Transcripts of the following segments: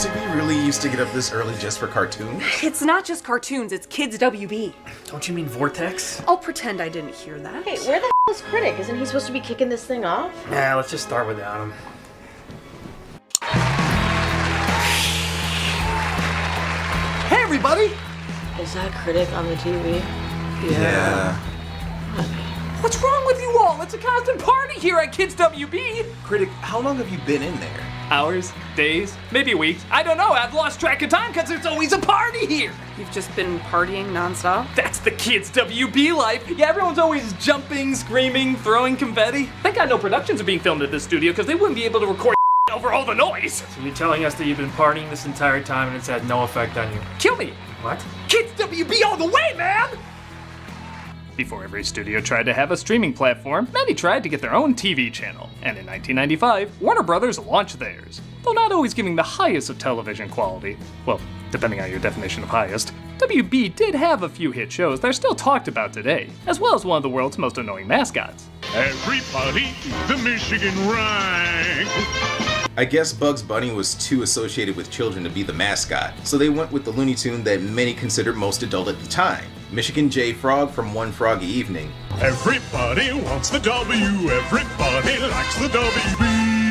Did we really used to get up this early just for cartoons? It's not just cartoons, it's Kids WB. Don't you mean Vortex? I'll pretend I didn't hear that. Hey, where the hell is Critic? Isn't he supposed to be kicking this thing off? Nah, let's just start without him. Hey, everybody! Is that Critic on the TV? Yeah. What's wrong with you all? It's a constant party here at Kids WB! Critic, how long have you been in there? Hours, days, maybe weeks. I don't know, I've lost track of time because there's always a party here! You've just been partying nonstop? That's the Kids WB life! Yeah, everyone's always jumping, screaming, throwing confetti. Thank God no productions are being filmed at this studio because they wouldn't be able to record over all the noise! So you're telling us that you've been partying this entire time and it's had no effect on you? Kill me! What? Kids WB all the way, man! Before every studio tried to have a streaming platform, many tried to get their own TV channel. And in 1995, Warner Brothers launched theirs. Though not always giving the highest of television quality, well, depending on your definition of highest, WB did have a few hit shows that are still talked about today, as well as one of the world's most annoying mascots. Everybody, the Michigan Rank. I guess Bugs Bunny was too associated with children to be the mascot, so they went with the Looney Tune that many considered most adult at the time, Michigan J. Frog from One Froggy Evening. Everybody wants the W. Everybody likes the WB.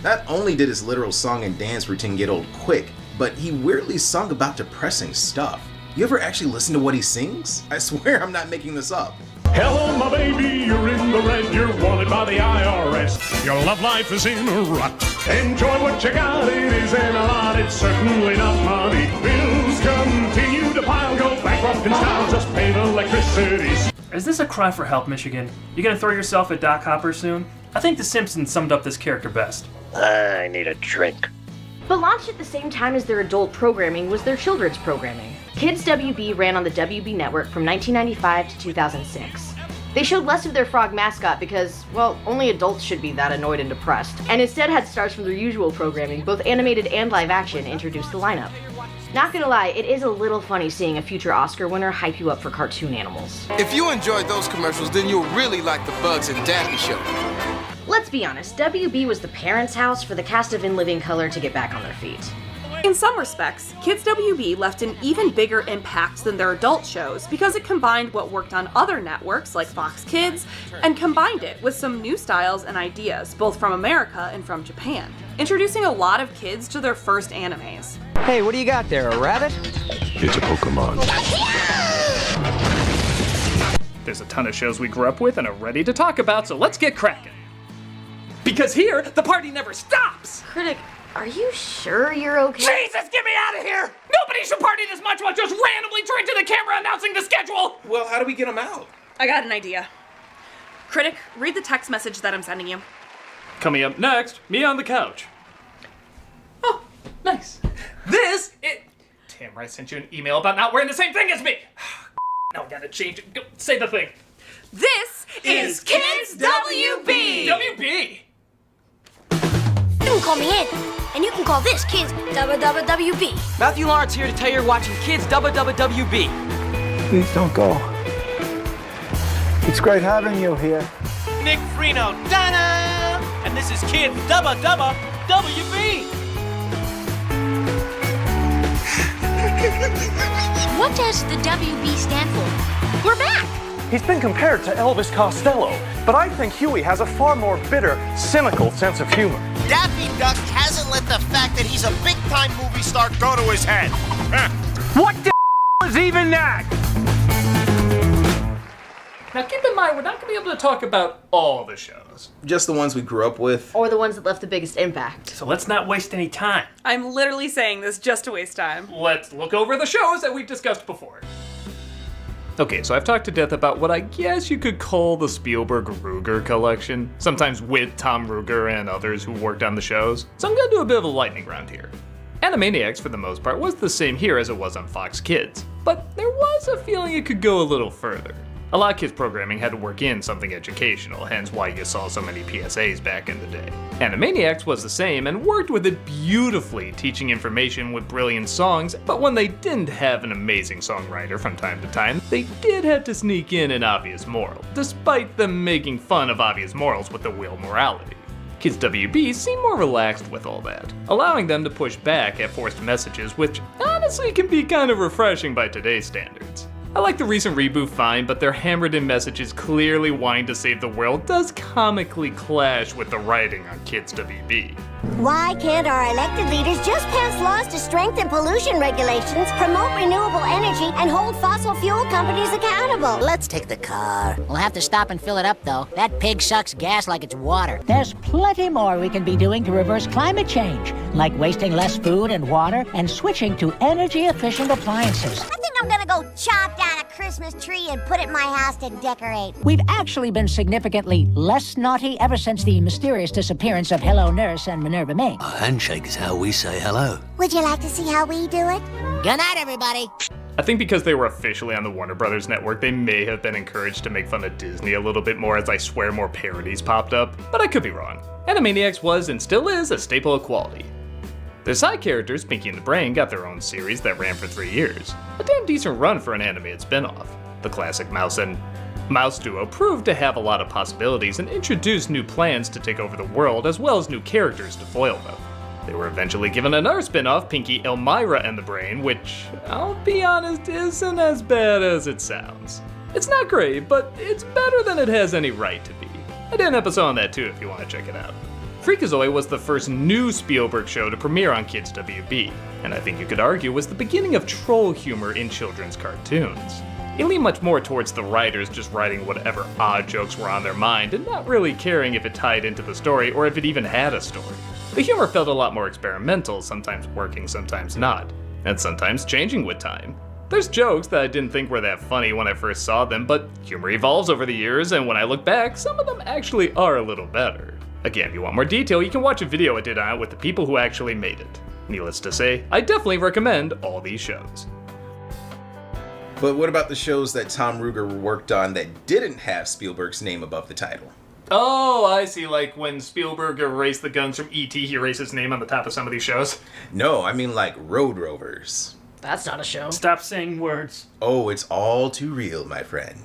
Not only did his literal song and dance routine get old quick, but he weirdly sung about depressing stuff. You ever actually listen to what he sings? I swear I'm not making this up. Hello, my baby, you're in the red, you're wanted by the IRS. Your love life is in a rut. Enjoy what you got, it isn't a lot, it's certainly not money. Bills continue to pile, go bankrupt in style, just pay the electricities. Is this a cry for help, Michigan? You gonna throw yourself at Doc Hopper soon? I think The Simpsons summed up this character best. I need a drink. But launched at the same time as their adult programming was their children's programming. Kids WB ran on the WB network from 1995 to 2006. They showed less of their frog mascot because, well, only adults should be that annoyed and depressed, and instead had stars from their usual programming, both animated and live action, introduce the lineup. Not gonna lie, it is a little funny seeing a future Oscar winner hype you up for cartoon animals. If you enjoyed those commercials, then you'll really like the Bugs and Daffy show. Let's be honest, WB was the parents' house for the cast of In Living Color to get back on their feet. In some respects, Kids WB left an even bigger impact than their adult shows because it combined what worked on other networks like Fox Kids and combined it with some new styles and ideas, both from America and from Japan, introducing a lot of kids to their first animes. Hey, what do you got there, a rabbit? It's a Pokemon. There's a ton of shows we grew up with and are ready to talk about, so let's get cracking. Because here, the party never stops! Critic, are you sure you're okay? Jesus, get me out of here! Nobody should party this much while just randomly turning to the camera announcing the schedule! Well, how do we get him out? I got an idea. Critic, read the text message that I'm sending you. Coming up next, me on the couch. Oh, nice. Damn, I sent you an email about not wearing the same thing as me! Now I gotta change it. Go, say the thing. This is Kids WB! WB! You can call me Ed, and you can call this Kids WB. Matthew Lawrence here to tell you you're watching Kids WB. Please don't go. It's great having you here. Nick Freno, da-da! And this is Kids WB. What does the WB stand for? We're back! He's been compared to Elvis Costello, but I think Huey has a far more bitter, cynical sense of humor. Daffy Duck hasn't let the fact that he's a big-time movie star go to his head. What the is even that? Now keep in mind, we're not going to be able to talk about all the shows. Just the ones we grew up with. Or the ones that left the biggest impact. So let's not waste any time. I'm literally saying this just to waste time. Let's look over the shows that we've discussed before. Okay, so I've talked to death about what I guess you could call the Spielberg-Ruger collection, sometimes with Tom Ruger and others who worked on the shows, so I'm gonna do a bit of a lightning round here. Animaniacs, for the most part, was the same here as it was on Fox Kids, but there was a feeling it could go a little further. A lot of kids' programming had to work in something educational, hence why you saw so many PSAs back in the day. Animaniacs was the same and worked with it beautifully, teaching information with brilliant songs, but when they didn't have an amazing songwriter from time to time, they did have to sneak in an obvious moral, despite them making fun of obvious morals with the wheel morality. Kids WB seem more relaxed with all that, allowing them to push back at forced messages, which honestly can be kind of refreshing by today's standards. I like the recent reboot fine, but their hammered-in messages clearly wanting to save the world does comically clash with the writing on Kids WB. Why can't our elected leaders just pass laws to strengthen pollution regulations, promote renewable energy, and hold fossil fuel companies accountable? Let's take the car. We'll have to stop and fill it up, though. That pig sucks gas like it's water. There's plenty more we can be doing to reverse climate change, like wasting less food and water and switching to energy-efficient appliances. I think I'm gonna go chop down a Christmas tree and put it in my house to decorate. We've actually been significantly less naughty ever since the mysterious disappearance of Hello Nurse and Minerva May. A handshake is how we say hello. Would you like to see how we do it? Good night, everybody. I think because they were officially on the Warner Brothers network, they may have been encouraged to make fun of Disney a little bit more, as I swear more parodies popped up, but I could be wrong. Animaniacs was and still is a staple of quality. Their side characters, Pinky and the Brain, got their own series that ran for 3 years. A damn decent run for an animated spin-off. The classic Mouse and Mouse duo proved to have a lot of possibilities and introduced new plans to take over the world, as well as new characters to foil them. They were eventually given another spin-off, Pinky, Elmira, and the Brain, which, I'll be honest, isn't as bad as it sounds. It's not great, but it's better than it has any right to be. I did an episode on that too if you want to check it out. Freakazoid was the first new Spielberg show to premiere on Kids WB, and I think you could argue was the beginning of troll humor in children's cartoons. It leaned much more towards the writers just writing whatever odd jokes were on their mind and not really caring if it tied into the story or if it even had a story. The humor felt a lot more experimental, sometimes working, sometimes not, and sometimes changing with time. There's jokes that I didn't think were that funny when I first saw them, but humor evolves over the years, and when I look back, some of them actually are a little better. Again, if you want more detail, you can watch a video I did on it with the people who actually made it. Needless to say, I definitely recommend all these shows. But what about the shows that Tom Ruegger worked on that didn't have Spielberg's name above the title? Oh, I see. Like when Spielberg erased the guns from E.T., he erased his name on the top of some of these shows? No, I mean like Road Rovers. That's not a show. Stop saying words. Oh, it's all too real, my friend.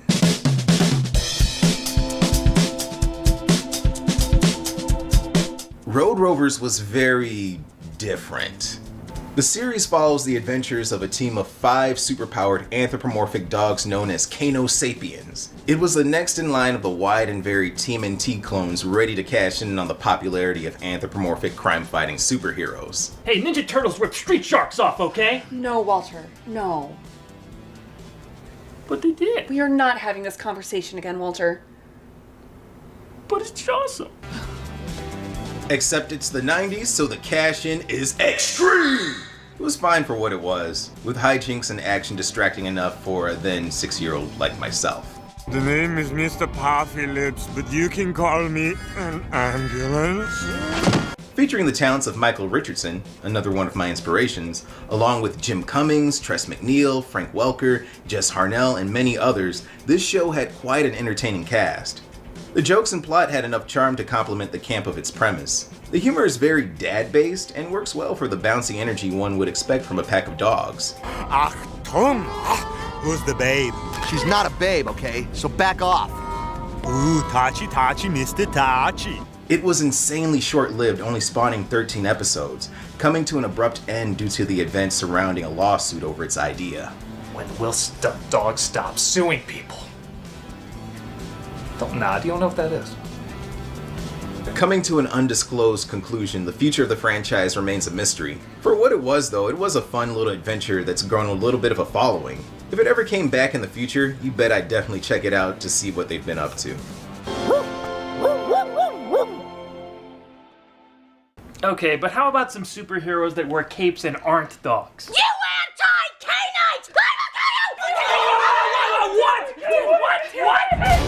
Road Rovers was very different. The series follows the adventures of a team of 5 superpowered anthropomorphic dogs known as Kano Sapiens. It was the next in line of the wide and varied TMNT clones ready to cash in on the popularity of anthropomorphic crime-fighting superheroes. Hey, Ninja Turtles ripped Street Sharks off, okay? No, Walter, no. But they did. We are not having this conversation again, Walter. But it's awesome. Except it's the 90s, so the cash-in is extreme! It was fine for what it was, with hijinks and action distracting enough for a then 6-year-old like myself. The name is Mr. Puffy Lips, but you can call me an ambulance. Featuring the talents of Michael Richardson, another one of my inspirations, along with Jim Cummings, Tress MacNeille, Frank Welker, Jess Harnell, and many others, this show had quite an entertaining cast. The jokes and plot had enough charm to complement the camp of its premise. The humor is very dad-based and works well for the bouncy energy one would expect from a pack of dogs. Achtung! Who's the babe? She's not a babe, okay? So back off. Ooh, Tachi, Mr. Tachi. It was insanely short-lived, only spawning 13 episodes, coming to an abrupt end due to the events surrounding a lawsuit over its idea. When will dogs stop suing people? Don't nod, you don't know what that is. Coming to an undisclosed conclusion, the future of the franchise remains a mystery. For what it was though, it was a fun little adventure that's grown a little bit of a following. If it ever came back in the future, you bet I'd definitely check it out to see what they've been up to. Okay, but how about some superheroes that wear capes and aren't dogs? You anti-canites! What?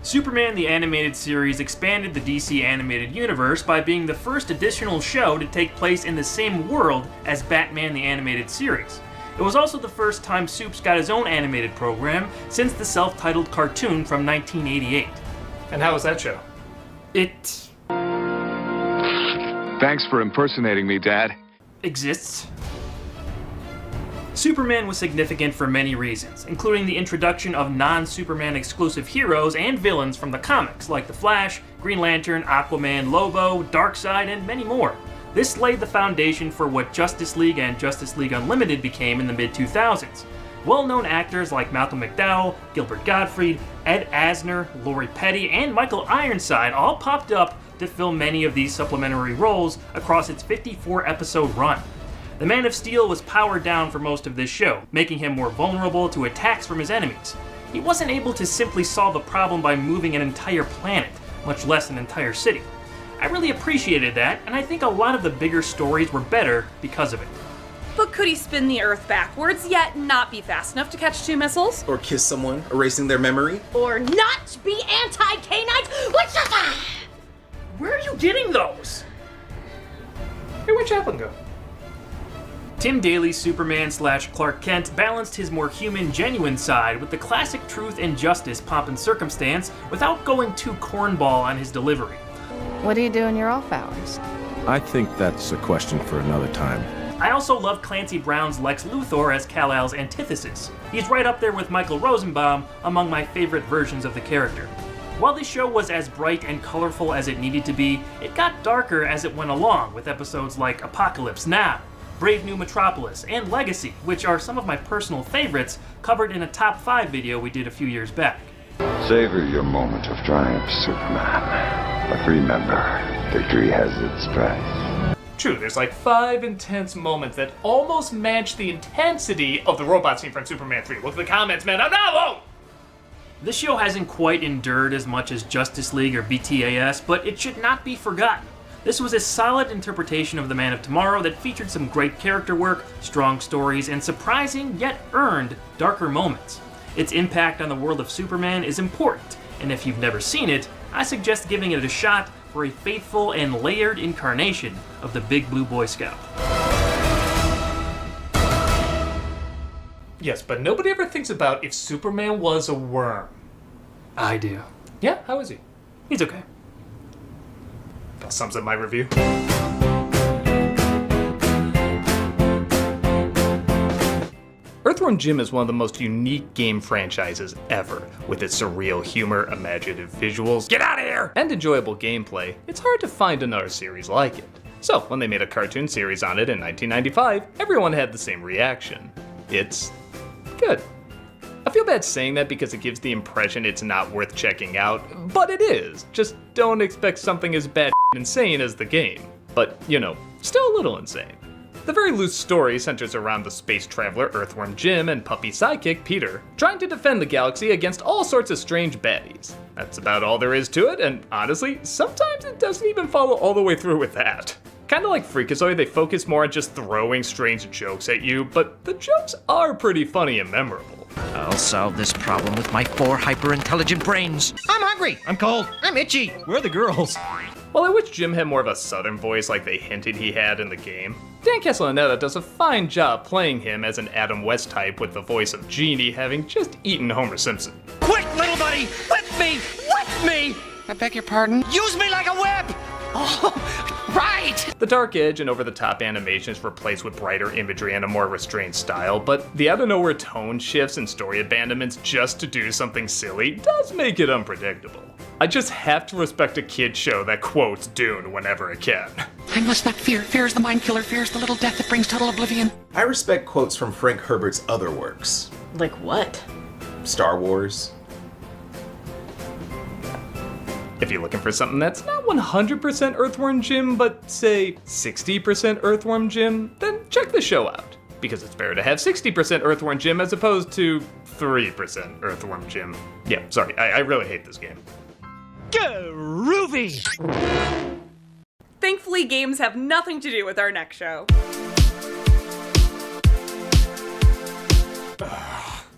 Superman the Animated Series expanded the DC animated universe by being the first additional show to take place in the same world as Batman the Animated Series. It was also the first time Supes got his own animated program since the self-titled cartoon from 1988. And how was that show? It... Thanks for impersonating me, Dad. exists. Superman was significant for many reasons, including the introduction of non-Superman exclusive heroes and villains from the comics, like The Flash, Green Lantern, Aquaman, Lobo, Darkseid, and many more. This laid the foundation for what Justice League and Justice League Unlimited became in the mid-2000s. Well-known actors like Malcolm McDowell, Gilbert Gottfried, Ed Asner, Lori Petty, and Michael Ironside all popped up to fill many of these supplementary roles across its 54-episode run. The Man of Steel was powered down for most of this show, making him more vulnerable to attacks from his enemies. He wasn't able to simply solve the problem by moving an entire planet, much less an entire city. I really appreciated that, and I think a lot of the bigger stories were better because of it. But could he spin the Earth backwards, yet not be fast enough to catch 2 missiles? Or kiss someone, erasing their memory? Or not be anti-canines? Where are you getting those? Hey, where'd Chaplin go? Tim Daly's Superman/Clark Kent balanced his more human, genuine side with the classic truth and justice pomp and circumstance without going too cornball on his delivery. What do you do in your off hours? I think that's a question for another time. I also love Clancy Brown's Lex Luthor as Kal-El's antithesis. He's right up there with Michael Rosenbaum among my favorite versions of the character. While this show was as bright and colorful as it needed to be, it got darker as it went along, with episodes like Apocalypse Now, Brave New Metropolis, and Legacy, which are some of my personal favorites, covered in a top 5 video we did a few years back. Savor your moment of triumph, Superman. But remember, victory has its price. True, there's like 5 intense moments that almost match the intensity of the robot scene from Superman 3. Look at the comments, man. I'm not alone! This show hasn't quite endured as much as Justice League or BTAS, but it should not be forgotten. This was a solid interpretation of the Man of Tomorrow that featured some great character work, strong stories, and surprising, yet earned, darker moments. Its impact on the world of Superman is important, and if you've never seen it, I suggest giving it a shot for a faithful and layered incarnation of the Big Blue Boy Scout. Yes, but nobody ever thinks about if Superman was a worm. I do. Yeah, how is he? He's okay. That sums up my review. Earthworm Jim is one of the most unique game franchises ever. With its surreal humor, imaginative visuals, get out of here! And enjoyable gameplay, it's hard to find another series like it. So, when they made a cartoon series on it in 1995, everyone had the same reaction. It's good. I feel bad saying that because it gives the impression it's not worth checking out, but it is. Just don't expect something as bad insane as the game. But, you know, still a little insane. The very loose story centers around the space traveler Earthworm Jim and puppy sidekick Peter, trying to defend the galaxy against all sorts of strange baddies. That's about all there is to it, and honestly, sometimes it doesn't even follow all the way through with that. Kinda like Freakazoid, they focus more on just throwing strange jokes at you, but the jokes are pretty funny and memorable. I'll solve this problem with my 4 hyper-intelligent brains. I'm hungry. I'm cold. I'm itchy. Where are the girls? While I wish Jim had more of a southern voice like they hinted he had in the game, Dan Castellaneta does a fine job playing him as an Adam West type with the voice of Genie having just eaten Homer Simpson. Quick, little buddy! Whip me! Whip me! I beg your pardon? Use me like a whip! Oh, right! The dark edge and over-the-top animations replaced with brighter imagery and a more restrained style, but the out-of-nowhere tone shifts and story abandonments just to do something silly does make it unpredictable. I just have to respect a kid's show that quotes Dune whenever it can. I must not fear. Fear is the mind killer. Fear is the little death that brings total oblivion. I respect quotes from Frank Herbert's other works. Like what? Star Wars. If you're looking for something that's not 100% Earthworm Jim, but say 60% Earthworm Jim, then check the show out. Because it's better to have 60% Earthworm Jim as opposed to 3% Earthworm Jim. Yeah, sorry, I really hate this game. Groovy! Thankfully, games have nothing to do with our next show.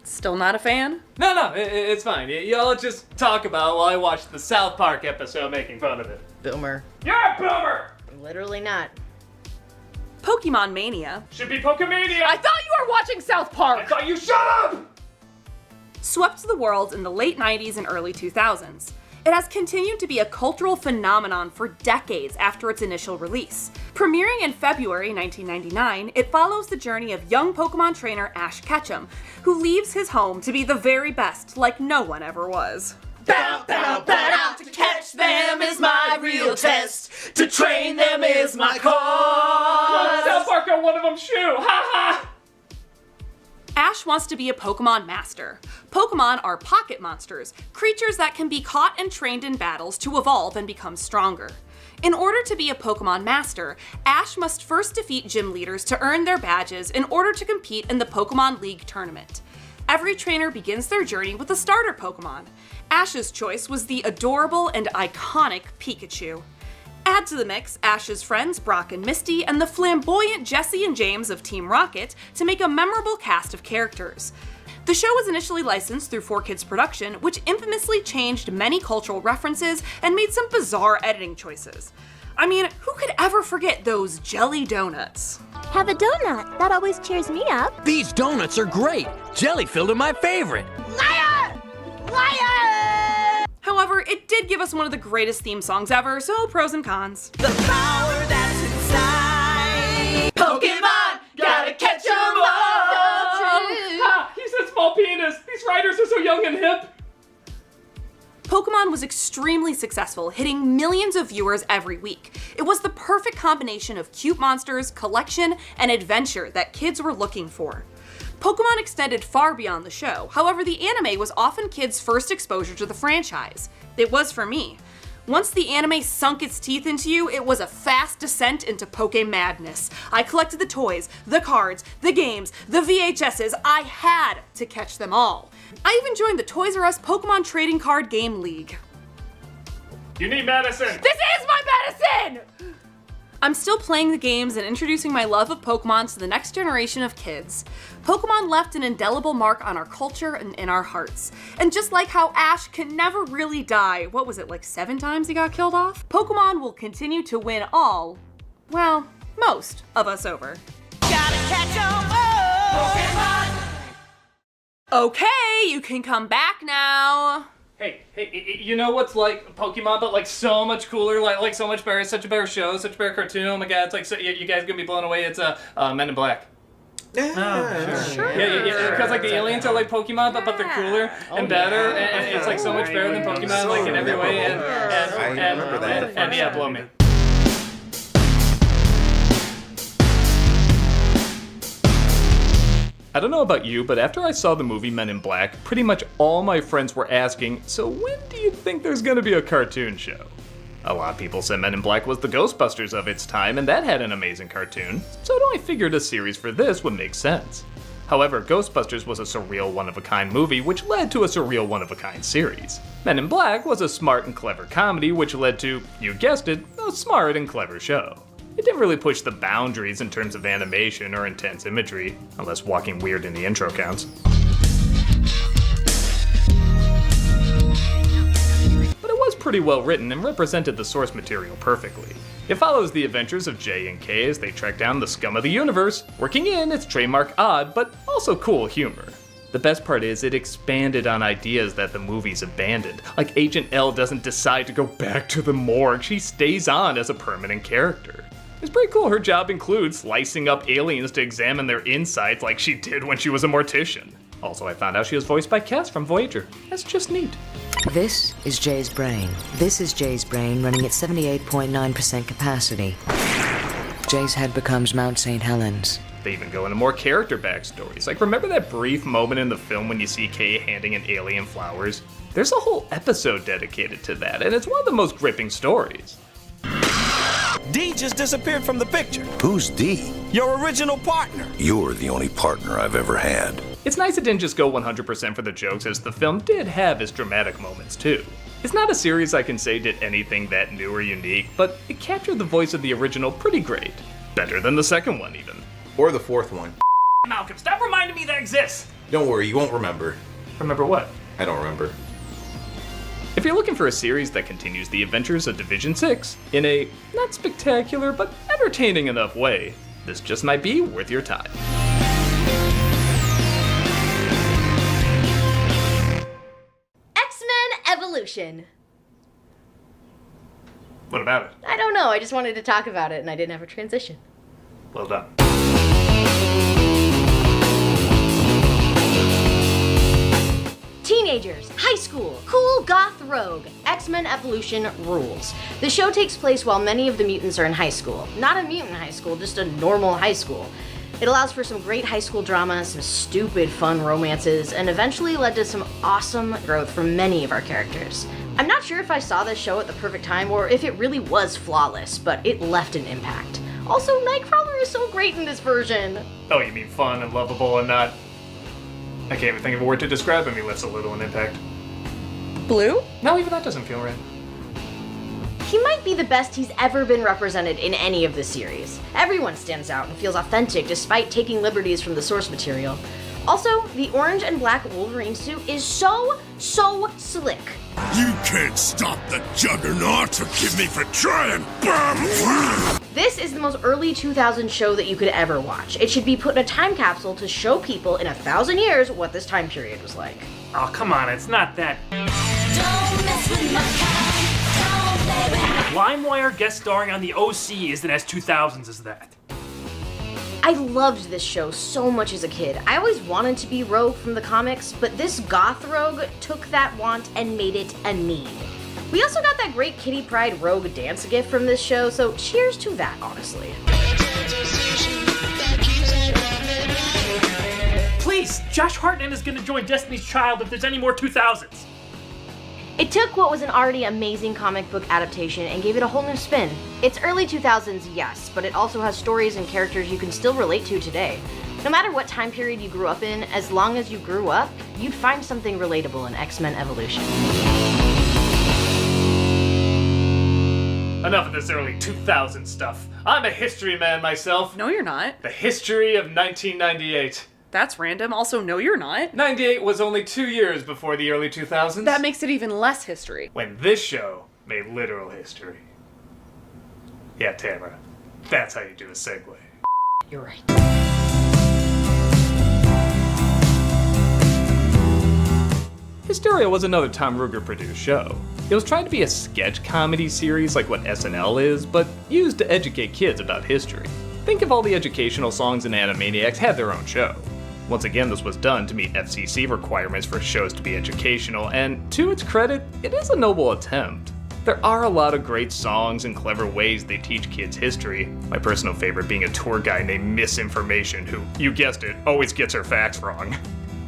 Still not a fan? No, it's fine. Y'all just talk about while I watch the South Park episode making fun of it. Boomer. You're a boomer! Literally not. Pokemon Mania. Should be Pokemania! I thought you were watching South Park! I thought you shut up! Swept the world in the late 90s and early 2000s. It has continued to be a cultural phenomenon for decades after its initial release. Premiering in February 1999, it follows the journey of young Pokemon trainer Ash Ketchum, who leaves his home to be the very best like no one ever was. Bow, bow, bow, to catch them is my real test. To train them is my cause. South Park got one of them shoe, ha ha! Ash wants to be a Pokemon master. Pokemon are pocket monsters, creatures that can be caught and trained in battles to evolve and become stronger. In order to be a Pokemon master, Ash must first defeat gym leaders to earn their badges in order to compete in the Pokemon League tournament. Every trainer begins their journey with a starter Pokemon. Ash's choice was the adorable and iconic Pikachu. Add to the mix Ash's friends Brock and Misty and the flamboyant Jesse and James of Team Rocket to make a memorable cast of characters. The show was initially licensed through 4Kids Production, which infamously changed many cultural references and made some bizarre editing choices. I mean, who could ever forget those jelly donuts? Have a donut. That always cheers me up. These donuts are great. Jelly-filled are my favorite. Liar! Liar! However, it did give us one of the greatest theme songs ever, so pros and cons. The power that's inside Pokemon, gotta catch 'em all. Ha! He said small penis. These writers are so young and hip. Pokemon was extremely successful, hitting millions of viewers every week. It was the perfect combination of cute monsters, collection, and adventure that kids were looking for. Pokemon extended far beyond the show, however the anime was often kids' first exposure to the franchise. It was for me. Once the anime sunk its teeth into you, it was a fast descent into Poke madness. I collected the toys, the cards, the games, the VHSs. I had to catch them all. I even joined the Toys R Us Pokemon Trading Card Game League. You need medicine. This is my medicine! I'm still playing the games and introducing my love of Pokemon to the next generation of kids. Pokemon left an indelible mark on our culture and in our hearts. And just like how Ash can never really die, what was it, like 7 times he got killed off? Pokemon will continue to win all, well, most of us over. Gotta catch 'em all. Pokemon. Okay, you can come back now. Hey, you know what's like Pokemon, but like so much cooler, like so much better, such a better show, such a better cartoon. Oh my god, it's like so, you guys gonna be blown away. It's Men in Black. Sure. Yeah, because like the aliens are like Pokemon, but they're cooler and better, and it's like so much better than Pokemon, like in every way. And yeah, blow me. I don't know about you, but after I saw the movie Men in Black, pretty much all my friends were asking, so when do you think there's gonna be a cartoon show? A lot of people said Men in Black was the Ghostbusters of its time, and that had an amazing cartoon, so I figured a series for this would make sense. However, Ghostbusters was a surreal one-of-a-kind movie, which led to a surreal one-of-a-kind series. Men in Black was a smart and clever comedy, which led to, you guessed it, a smart and clever show. It didn't really push the boundaries in terms of animation or intense imagery, unless walking weird in the intro counts. But it was pretty well written and represented the source material perfectly. It follows the adventures of J and K as they track down the scum of the universe, working in its trademark odd but also cool humor. The best part is it expanded on ideas that the movies abandoned. Like Agent L doesn't decide to go back to the morgue, she stays on as a permanent character. It's pretty cool her job includes slicing up aliens to examine their insides like she did when she was a mortician. Also, I found out she was voiced by Cass from Voyager. That's just neat. This is Jay's brain. This is Jay's brain running at 78.9% capacity. Jay's head becomes Mount St. Helens. They even go into more character backstories. Like, remember that brief moment in the film when you see Kay handing an alien flowers? There's a whole episode dedicated to that, and it's one of the most gripping stories. D just disappeared from the picture. Who's D? Your original partner. You're the only partner I've ever had. It's nice it didn't just go 100% for the jokes, as the film did have its dramatic moments too. It's not a series I can say did anything that new or unique, but it captured the voice of the original pretty great. Better than the second one even. Or the fourth one. Malcolm, stop reminding me that exists! Don't worry, you won't remember. Remember what? I don't remember. If you're looking for a series that continues the adventures of Division 6 in a not spectacular but entertaining enough way, this just might be worth your time. X-Men Evolution. What about it? I don't know, I just wanted to talk about it and I didn't have a transition. Well done. Teenagers, high school, cool goth rogue, X-Men Evolution rules. The show takes place while many of the mutants are in high school. Not a mutant high school, just a normal high school. It allows for some great high school drama, some stupid fun romances, and eventually led to some awesome growth for many of our characters. I'm not sure if I saw this show at the perfect time or if it really was flawless, but it left an impact. Also, Nightcrawler is so great in this version. Oh, you mean fun and lovable and not... I can't even think of a word to describe him. He left a little an impact. Blue? No, even that doesn't feel right. He might be the best he's ever been represented in any of the series. Everyone stands out and feels authentic despite taking liberties from the source material. Also, the orange and black Wolverine suit is so slick. You can't stop the Juggernaut. Forgive me for trying. This is the most early 2000s show that you could ever watch. It should be put in a time capsule to show people in 1,000 years what this time period was like. Oh, come on, it's not that. Don't mess with my kind. Don't play with LimeWire guest starring on the OC isn't as 2000s as that. I loved this show so much as a kid. I always wanted to be Rogue from the comics, but this goth Rogue took that want and made it a need. We also got that great Kitty Pryde Rogue dance gift from this show, so cheers to that, honestly. Please, Josh Hartnett is gonna join Destiny's Child if there's any more 2000s. It took what was an already amazing comic book adaptation and gave it a whole new spin. It's early 2000s, yes, but it also has stories and characters you can still relate to today. No matter what time period you grew up in, as long as you grew up, you'd find something relatable in X-Men Evolution. Enough of this early 2000 stuff. I'm a history man myself. No, you're not. The history of 1998. That's random. Also, no, you're not. 98 was only 2 years before the early 2000s. That makes it even less history. When this show made literal history. Yeah, Tamara. That's how you do a segue. You're right. Hysteria was another Tom Ruegger-produced show. It was trying to be a sketch comedy series like what SNL is, but used to educate kids about history. Think if all the educational songs in Animaniacs had their own show. Once again, this was done to meet FCC requirements for shows to be educational, and to its credit, it is a noble attempt. There are a lot of great songs and clever ways they teach kids history, my personal favorite being a tour guide named Misinformation who, you guessed it, always gets her facts wrong.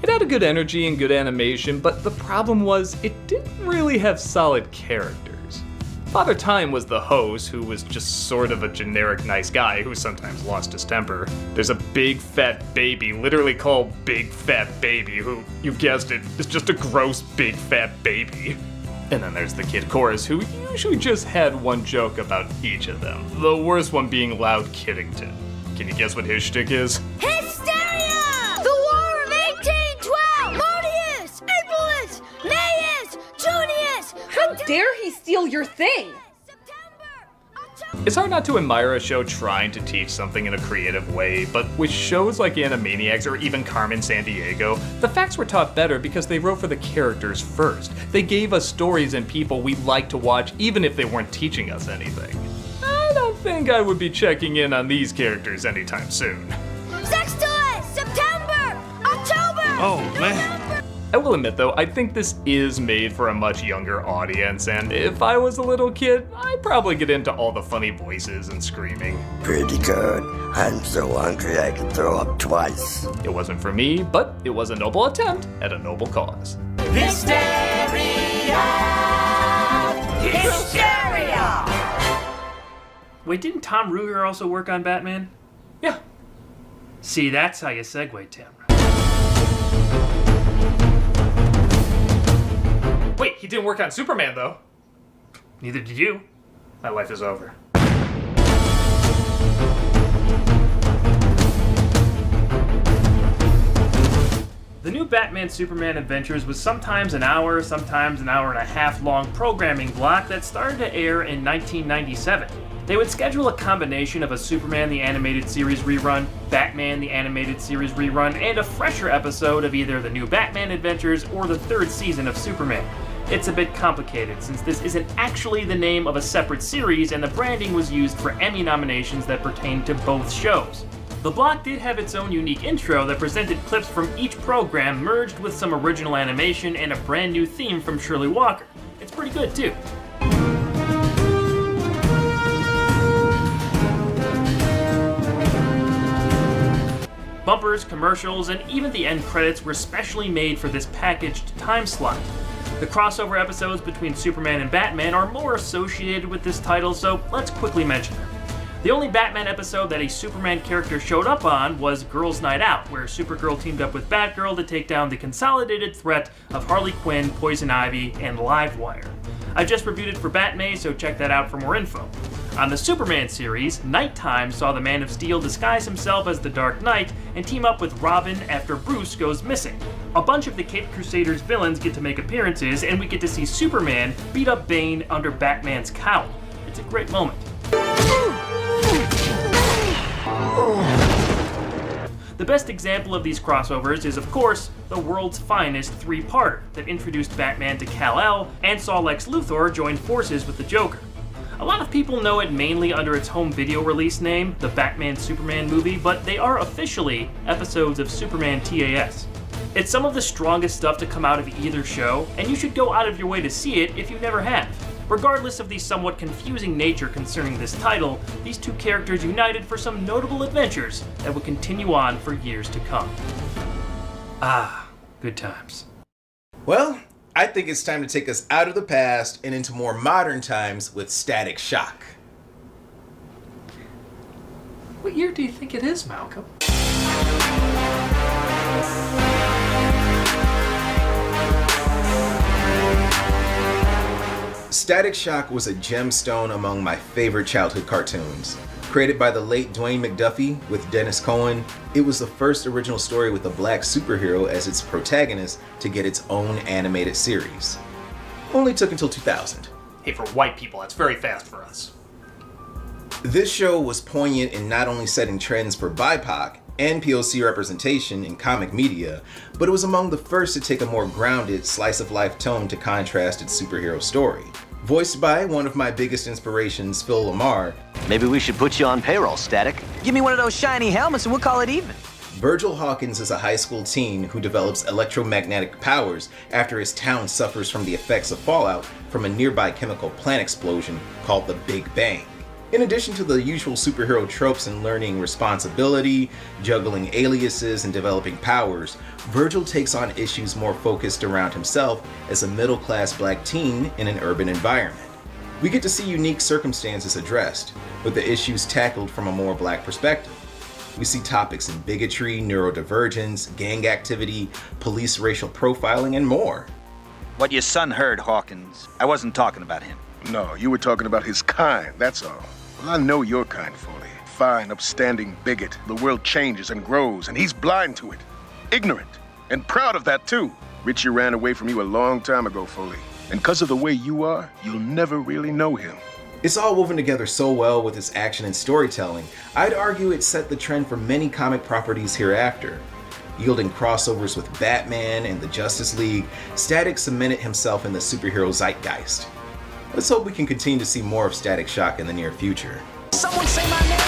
It had a good energy and good animation, but the problem was it didn't really have solid characters. Father Time was the host, who was just sort of a generic nice guy who sometimes lost his temper. There's a big fat baby, literally called Big Fat Baby, who, you guessed it, is just a gross big fat baby. And then there's the kid chorus, who usually just had one joke about each of them, the worst one being Loud Kiddington. Can you guess what his shtick is? Hysteria! The War of 1812! Modius! Aprilus! Maius! Junius! How dare he steal your thing? It's hard not to admire a show trying to teach something in a creative way, but with shows like Animaniacs or even Carmen Sandiego, the facts were taught better because they wrote for the characters first. They gave us stories and people we'd like to watch even if they weren't teaching us anything. I don't think I would be checking in on these characters anytime soon. Sextilis! September! October! Oh, man. I will admit though, I think this is made for a much younger audience, and if I was a little kid, I'd probably get into all the funny voices and screaming. Pretty good. I'm so hungry I could throw up twice. It wasn't for me, but it was a noble attempt at a noble cause. Hysteria! Hysteria! Wait, didn't Tom Ruegger also work on Batman? Yeah. See, that's how you segue, Tamara. Wait, he didn't work on Superman, though. Neither did you. My life is over. The new Batman-Superman Adventures was sometimes an hour, sometimes an hour and a half long programming block that started to air in 1997. They would schedule a combination of a Superman the Animated Series rerun, Batman the Animated Series rerun, and a fresher episode of either the new Batman Adventures or the third season of Superman. It's a bit complicated since this isn't actually the name of a separate series and the branding was used for Emmy nominations that pertain to both shows. The block did have its own unique intro that presented clips from each program merged with some original animation and a brand new theme from Shirley Walker. It's pretty good too. Bumpers, commercials, and even the end credits were specially made for this packaged time slot. The crossover episodes between Superman and Batman are more associated with this title, so let's quickly mention them. The only Batman episode that a Superman character showed up on was Girls' Night Out, where Supergirl teamed up with Batgirl to take down the consolidated threat of Harley Quinn, Poison Ivy, and Livewire. I just reviewed it for Batmay, so check that out for more info. On the Superman series, Nighttime saw the Man of Steel disguise himself as the Dark Knight and team up with Robin after Bruce goes missing. A bunch of the Caped Crusaders villains get to make appearances, and we get to see Superman beat up Bane under Batman's cowl. It's a great moment. The best example of these crossovers is, of course, the world's finest three-parter that introduced Batman to Kal-El and saw Lex Luthor join forces with the Joker. A lot of people know it mainly under its home video release name, the Batman-Superman movie, but they are officially episodes of Superman TAS. It's some of the strongest stuff to come out of either show, and you should go out of your way to see it if you never have. Regardless of the somewhat confusing nature concerning this title, these two characters united for some notable adventures that would continue on for years to come. Ah, good times. Well, I think it's time to take us out of the past and into more modern times with Static Shock. What year do you think it is, Malcolm? Static Shock was a gemstone among my favorite childhood cartoons. Created by the late Dwayne McDuffie with Dennis Cohen, it was the first original story with a black superhero as its protagonist to get its own animated series. Only took until 2000. Hey, for white people, that's very fast for us. This show was poignant in not only setting trends for BIPOC and POC representation in comic media, but it was among the first to take a more grounded, slice-of-life tone to contrast its superhero story. Voiced by one of my biggest inspirations, Phil Lamar. Maybe we should put you on payroll, Static. Give me one of those shiny helmets and we'll call it even. Virgil Hawkins is a high school teen who develops electromagnetic powers after his town suffers from the effects of fallout from a nearby chemical plant explosion called the Big Bang. In addition to the usual superhero tropes in learning responsibility, juggling aliases, and developing powers, Virgil takes on issues more focused around himself as a middle-class black teen in an urban environment. We get to see unique circumstances addressed, with the issues tackled from a more black perspective. We see topics in bigotry, neurodivergence, gang activity, police racial profiling, and more. What your son heard, Hawkins. I wasn't talking about him. No, you were talking about his kind, that's all. Well, I know your kind, Foley. Fine, upstanding bigot. The world changes and grows, and he's blind to it. Ignorant. And proud of that, too. Richie ran away from you a long time ago, Foley. And because of the way you are, you'll never really know him. It's all woven together so well with its action and storytelling, I'd argue it set the trend for many comic properties hereafter. Yielding crossovers with Batman and the Justice League, Static cemented himself in the superhero zeitgeist. Let's hope we can continue to see more of Static Shock in the near future. Someone say my name!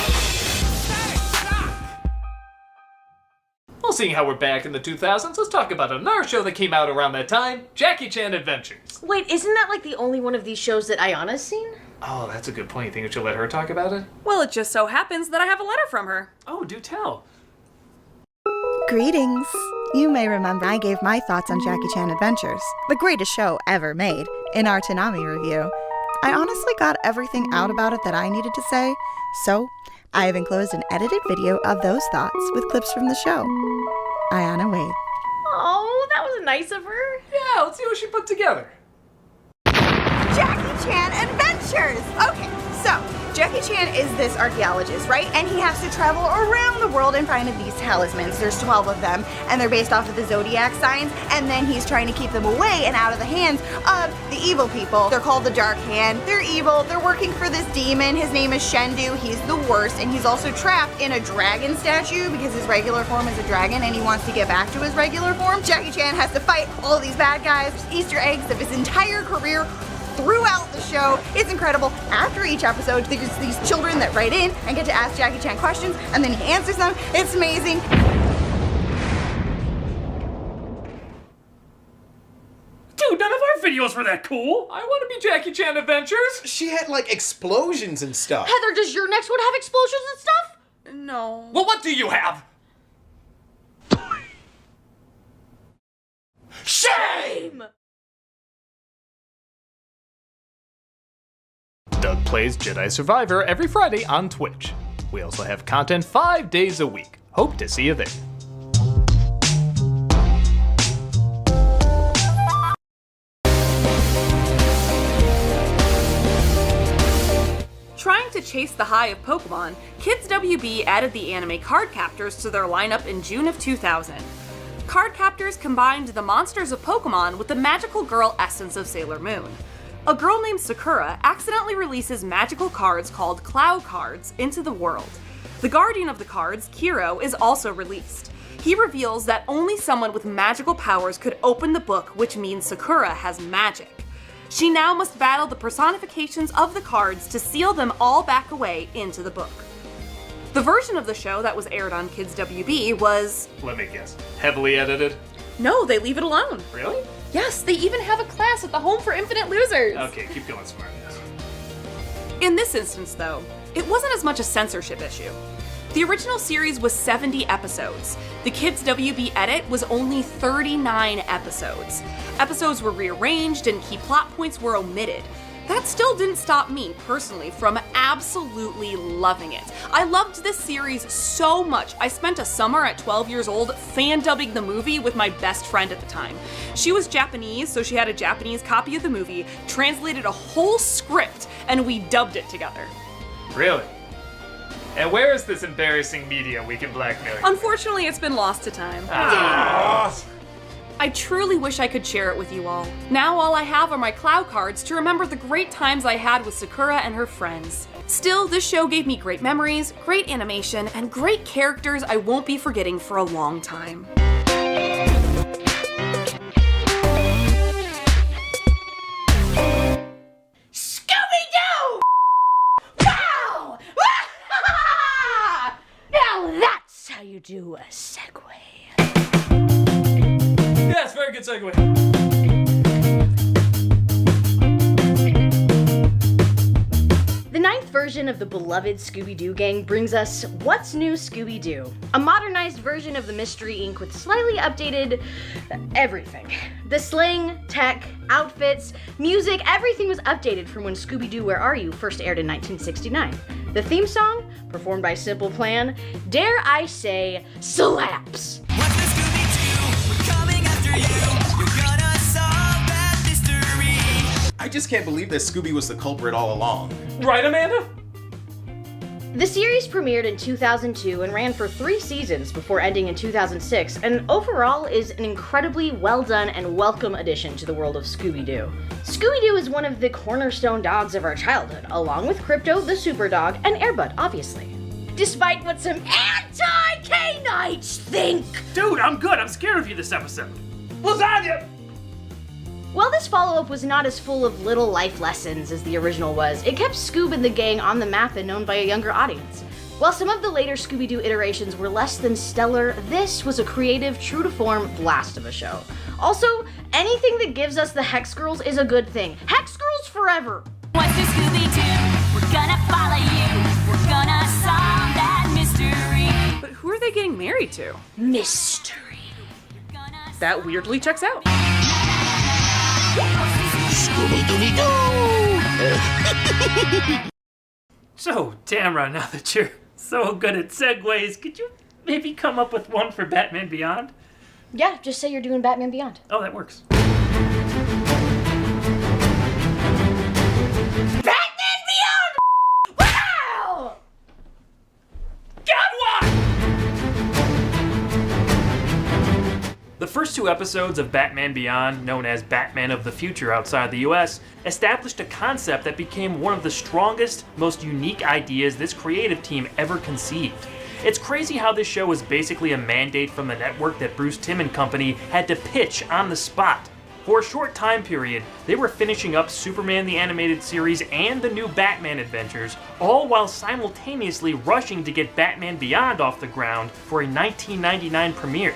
Well, seeing how we're back in the 2000s, let's talk about another show that came out around that time, Jackie Chan Adventures. Wait, isn't that like the only one of these shows that Ayana's seen? Oh, that's a good point. You think we should let her talk about it? Well, it just so happens that I have a letter from her. Oh, do tell. Greetings. You may remember I gave my thoughts on Jackie Chan Adventures, the greatest show ever made, in our Toonami review. I honestly got everything out about it that I needed to say, so I have enclosed an edited video of those thoughts with clips from the show. Ayana Wade. Oh, that was nice of her. Yeah, let's see what she put together. Jackie Chan Adventures! Okay, so Jackie Chan is this archaeologist, right? And he has to travel around the world and find these talismans. There's 12 of them, and they're based off of the zodiac signs, and then he's trying to keep them away and out of the hands of the evil people. They're called the Dark Hand. They're evil. They're working for this demon. His name is Shendu. He's the worst, and he's also trapped in a dragon statue because his regular form is a dragon, and he wants to get back to his regular form. Jackie Chan has to fight all of these bad guys. Easter eggs of his entire career throughout the show. It's incredible. After each episode, there's these children that write in and get to ask Jackie Chan questions, and then he answers them. It's amazing. Dude, none of our videos were that cool. I want to be Jackie Chan Adventures. She had like explosions and stuff. Heather, does your next one have explosions and stuff? No. Well, what do you have? Shame! Doug plays Jedi Survivor every Friday on Twitch. We also have content 5 days a week. Hope to see you there. Trying to chase the high of Pokemon, Kids WB added the anime Card Captors to their lineup in June of 2000. Card Captors combined the monsters of Pokemon with the magical girl essence of Sailor Moon. A girl named Sakura accidentally releases magical cards called Cloud Cards into the world. The guardian of the cards, Kiro, is also released. He reveals that only someone with magical powers could open the book, which means Sakura has magic. She now must battle the personifications of the cards to seal them all back away into the book. The version of the show that was aired on Kids WB was... Let me guess. Heavily edited? No, they leave it alone. Really? Yes, they even have a class at the Home for Infinite Losers. Okay, keep going, smartass. In this instance, though, it wasn't as much a censorship issue. The original series was 70 episodes. The Kids WB edit was only 39 episodes. Episodes were rearranged and key plot points were omitted. That still didn't stop me, personally, from absolutely loving it. I loved this series so much. I spent a summer at 12 years old fan-dubbing the movie with my best friend at the time. She was Japanese, so she had a Japanese copy of the movie, translated a whole script, and we dubbed it together. Really? And where is this embarrassing media we can blackmail you? Unfortunately, it's been lost to time. I truly wish I could share it with you all. Now all I have are my Cloud Cards to remember the great times I had with Sakura and her friends. Still, this show gave me great memories, great animation, and great characters I won't be forgetting for a long time. Scooby-Doo! Pow! Now that's how you do a segue. Yes, very good segue. The ninth version of the beloved Scooby-Doo gang brings us What's New Scooby-Doo, a modernized version of the Mystery Inc. with slightly updated everything. The slang, tech, outfits, music, everything was updated from when Scooby-Doo Where Are You first aired in 1969. The theme song, performed by Simple Plan, dare I say, slaps. I just can't believe that Scooby was the culprit all along. Right, Amanda? The series premiered in 2002 and ran for 3 seasons before ending in 2006, and overall is an incredibly well done and welcome addition to the world of Scooby-Doo. Scooby-Doo is one of the cornerstone dogs of our childhood, along with Crypto the Super Dog and Air Bud, obviously. Despite what some anti-K-Knights think! Dude, I'm good. I'm scared of you this episode. Lasagna! While this follow-up was not as full of little life lessons as the original was, it kept Scoob and the gang on the map and known by a younger audience. While some of the later Scooby-Doo iterations were less than stellar, this was a creative, true-to-form blast of a show. Also, anything that gives us the Hex Girls is a good thing. Hex Girls forever! What's new, Scooby-Doo? We're gonna follow you. We're gonna solve that mystery. But who are they getting married to? Mystery. That weirdly checks out. So, Tamara, now that you're so good at segues, could you maybe come up with one for Batman Beyond? Yeah, just say you're doing Batman Beyond. Oh, that works. Batman Beyond! two episodes of Batman Beyond, known as Batman of the Future outside the US, established a concept that became one of the strongest, most unique ideas this creative team ever conceived. It's crazy how this show was basically a mandate from the network that Bruce Timm and company had to pitch on the spot. For a short time period, they were finishing up Superman the Animated Series and the new Batman adventures, all while simultaneously rushing to get Batman Beyond off the ground for a 1999 premiere.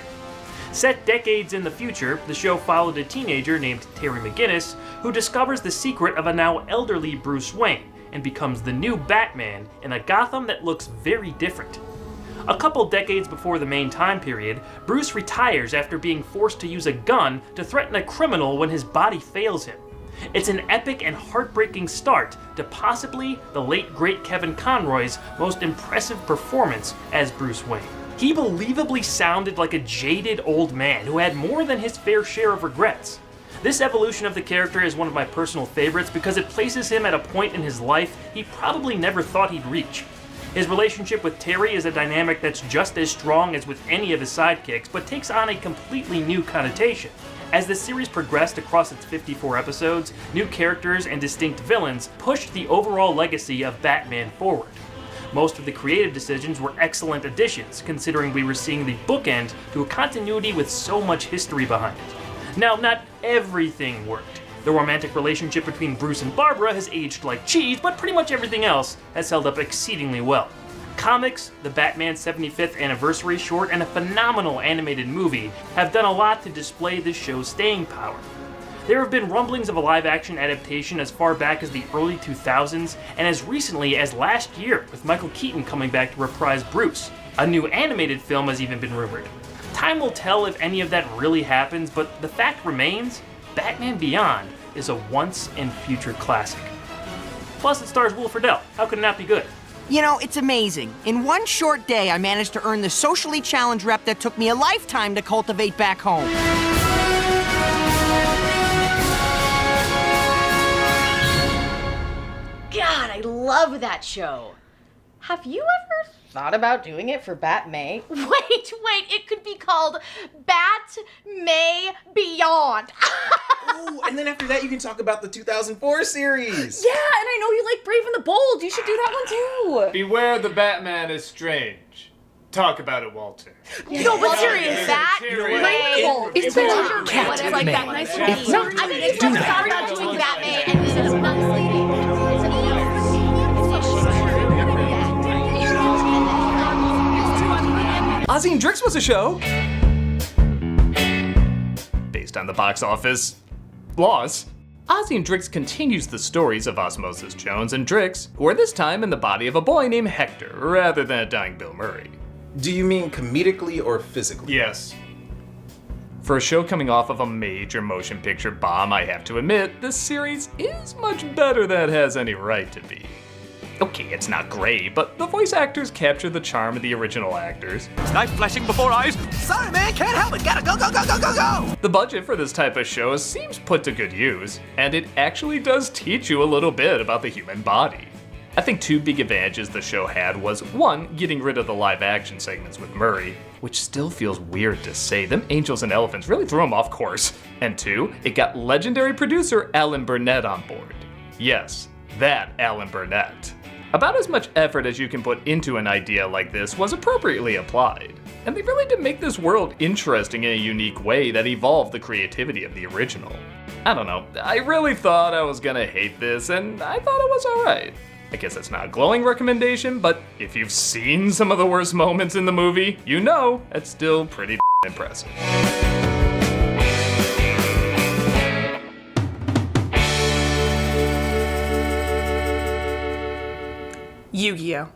Set decades in the future, the show followed a teenager named Terry McGinnis who discovers the secret of a now elderly Bruce Wayne and becomes the new Batman in a Gotham that looks very different. A couple decades before the main time period, Bruce retires after being forced to use a gun to threaten a criminal when his body fails him. It's an epic and heartbreaking start to possibly the late great Kevin Conroy's most impressive performance as Bruce Wayne. He believably sounded like a jaded old man who had more than his fair share of regrets. This evolution of the character is one of my personal favorites because it places him at a point in his life he probably never thought he'd reach. His relationship with Terry is a dynamic that's just as strong as with any of his sidekicks, but takes on a completely new connotation. As the series progressed across its 54 episodes, new characters and distinct villains pushed the overall legacy of Batman forward. Most of the creative decisions were excellent additions, considering we were seeing the bookend to a continuity with so much history behind it. Now, not everything worked. The romantic relationship between Bruce and Barbara has aged like cheese, but pretty much everything else has held up exceedingly well. Comics, the Batman 75th anniversary short, and a phenomenal animated movie have done a lot to display this show's staying power. There have been rumblings of a live-action adaptation as far back as the early 2000s, and as recently as last year, with Michael Keaton coming back to reprise Bruce. A new animated film has even been rumored. Time will tell if any of that really happens, but the fact remains, Batman Beyond is a once-and-future classic. Plus, it stars Will Friedle. How could it not be good? You know, it's amazing. In one short day, I managed to earn the socially challenged rep that took me a lifetime to cultivate back home. God, I love that show. Have you ever thought about doing it for Bat May? Wait, it could be called Bat May Beyond. Ooh, and then after that you can talk about the 2004 series. Yeah, and I know you like Brave and the Bold. You should do that one too. Beware the Batman is strange. Talk about it, Walter. No, but serious. Bat May. It's been Cat like May. that nice little. No, I mean, it's thought about doing Bat May, and this is Ozzy and Drix was a show based on the box office laws. Ozzy and Drix continues the stories of Osmosis Jones and Drix, who are this time in the body of a boy named Hector, rather than a dying Bill Murray. Do you mean comedically or physically? Yes. For a show coming off of a major motion picture bomb, I have to admit, this series is much better than it has any right to be. Okay, it's not great, but the voice actors capture the charm of the original actors. Knife flashing before eyes. Sorry, man, can't help it. Gotta go. The budget for this type of show seems put to good use, and it actually does teach you a little bit about the human body. I think two big advantages the show had was, one, getting rid of the live action segments with Murray, which still feels weird to say. Them angels and elephants really threw him off course. And two, it got legendary producer Alan Burnett on board. Yes, that Alan Burnett. About as much effort as you can put into an idea like this was appropriately applied. And they really did make this world interesting in a unique way that evolved the creativity of the original. I don't know, I really thought I was gonna hate this, and I thought it was alright. I guess that's not a glowing recommendation, but if you've seen some of the worst moments in the movie, you know it's still pretty impressive. Yu-Gi-Oh!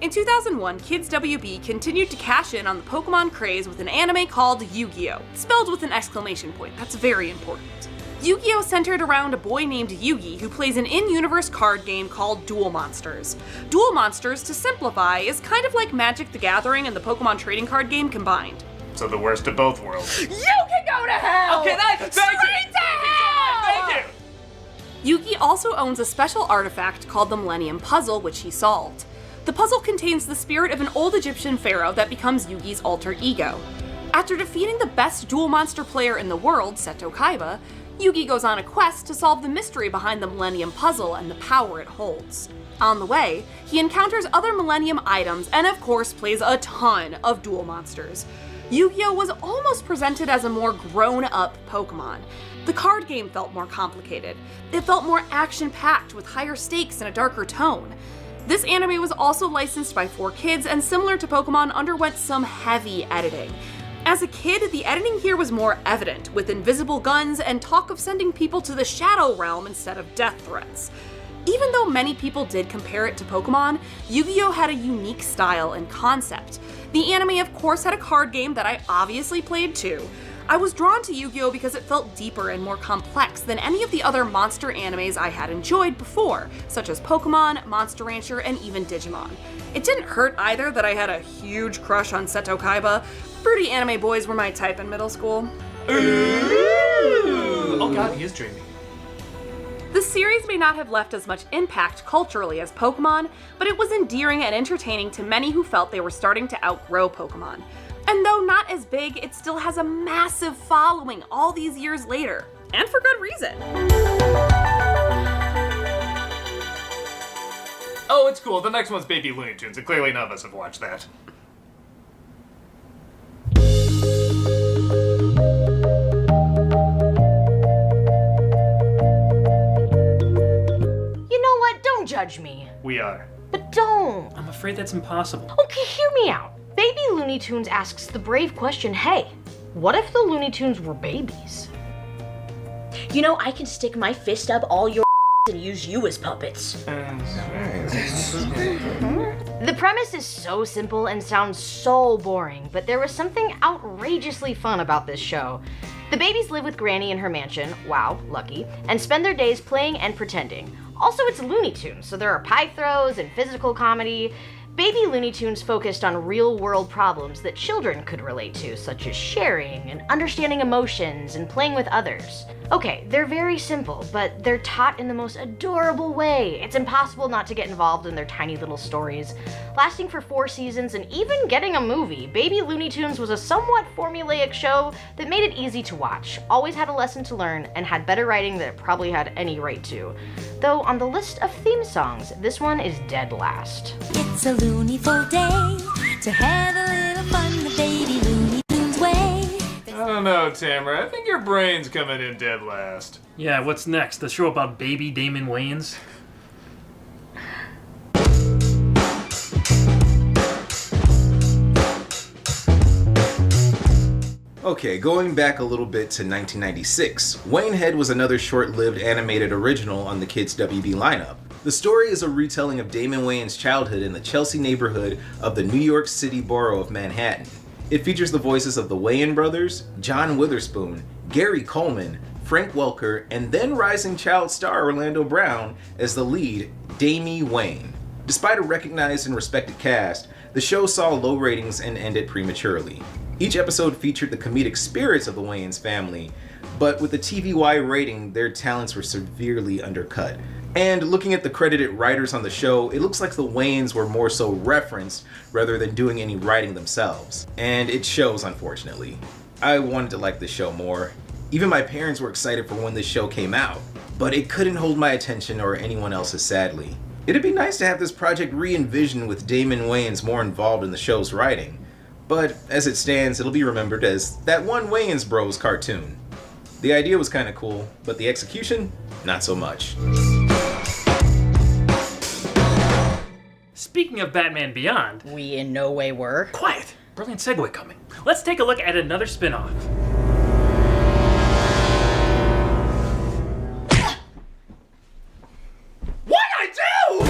In 2001, Kids WB continued to cash in on the Pokemon craze with an anime called Yu-Gi-Oh! Spelled with an exclamation point. That's very important. Yu-Gi-Oh! Centered around a boy named Yugi who plays an in-universe card game called Duel Monsters. Duel Monsters, to simplify, is kind of like Magic the Gathering and the Pokemon trading card game combined. So the worst of both worlds. You can go to hell! Okay, Straight to hell! Thank you! Yugi also owns a special artifact called the Millennium Puzzle, which he solved. The puzzle contains the spirit of an old Egyptian pharaoh that becomes Yugi's alter ego. After defeating the best duel monster player in the world, Seto Kaiba, Yugi goes on a quest to solve the mystery behind the Millennium Puzzle and the power it holds. On the way, he encounters other Millennium items and of course plays a ton of duel monsters. Yu-Gi-Oh! Was almost presented as a more grown-up Pokemon. The card game felt more complicated. It felt more action-packed with higher stakes and a darker tone. This anime was also licensed by 4Kids and similar to Pokemon underwent some heavy editing. As a kid, the editing here was more evident, with invisible guns and talk of sending people to the Shadow Realm instead of death threats. Even though many people did compare it to Pokemon, Yu-Gi-Oh! Had a unique style and concept. The anime of course had a card game that I obviously played too. I was drawn to Yu-Gi-Oh! Because it felt deeper and more complex than any of the other monster animes I had enjoyed before, such as Pokemon, Monster Rancher, and even Digimon. It didn't hurt either that I had a huge crush on Seto Kaiba. Fruity anime boys were my type in middle school. Ooh. Oh god, he is dreamy. The series may not have left as much impact culturally as Pokemon, but it was endearing and entertaining to many who felt they were starting to outgrow Pokemon. And though not as big, it still has a massive following all these years later. And for good reason. Oh, it's cool. The next one's Baby Looney Tunes, and clearly none of us have watched that. You know what? Don't judge me. We are. But don't. I'm afraid that's impossible. Okay, hear me out. Baby Looney Tunes asks the brave question, hey, what if the Looney Tunes were babies? You know, I can stick my fist up all your and use you as puppets. The premise is so simple and sounds so boring, but there was something outrageously fun about this show. The babies live with Granny in her mansion, wow, lucky, and spend their days playing and pretending. Also, it's Looney Tunes, so there are pie throws and physical comedy. Baby Looney Tunes focused on real-world problems that children could relate to, such as sharing and understanding emotions and playing with others. Okay, they're very simple, but they're taught in the most adorable way. It's impossible not to get involved in their tiny little stories. Lasting for 4 seasons and even getting a movie, Baby Looney Tunes was a somewhat formulaic show that made it easy to watch, always had a lesson to learn, and had better writing than it probably had any right to. Though on the list of theme songs, this one is dead last. It's a loonyful day to have a little fun the Baby Looney Tunes way. I don't know, Tamara. I think your brain's coming in dead last. Yeah, what's next? The show about baby Damon Wayans? Okay, going back a little bit to 1996, Wanehead was another short-lived animated original on the Kids WB lineup. The story is a retelling of Damon Wayans' childhood in the Chelsea neighborhood of the New York City borough of Manhattan. It features the voices of the Wayans brothers, John Witherspoon, Gary Coleman, Frank Welker, and then rising child star Orlando Brown as the lead, Damie Wayne. Despite a recognized and respected cast, the show saw low ratings and ended prematurely. Each episode featured the comedic spirits of the Wayans family, but with the TV-wide rating, their talents were severely undercut. And looking at the credited writers on the show, it looks like the Wayans were more so referenced rather than doing any writing themselves. And it shows, unfortunately. I wanted to like this show more. Even my parents were excited for when this show came out, but it couldn't hold my attention or anyone else's, sadly. It'd be nice to have this project re-envisioned with Damon Wayans more involved in the show's writing, but as it stands, it'll be remembered as that one Wayans Bros cartoon. The idea was kinda cool, but the execution, not so much. Speaking of Batman Beyond... We in no way were. Quiet! Brilliant segue coming. Let's take a look at another spin-off. What'd I do?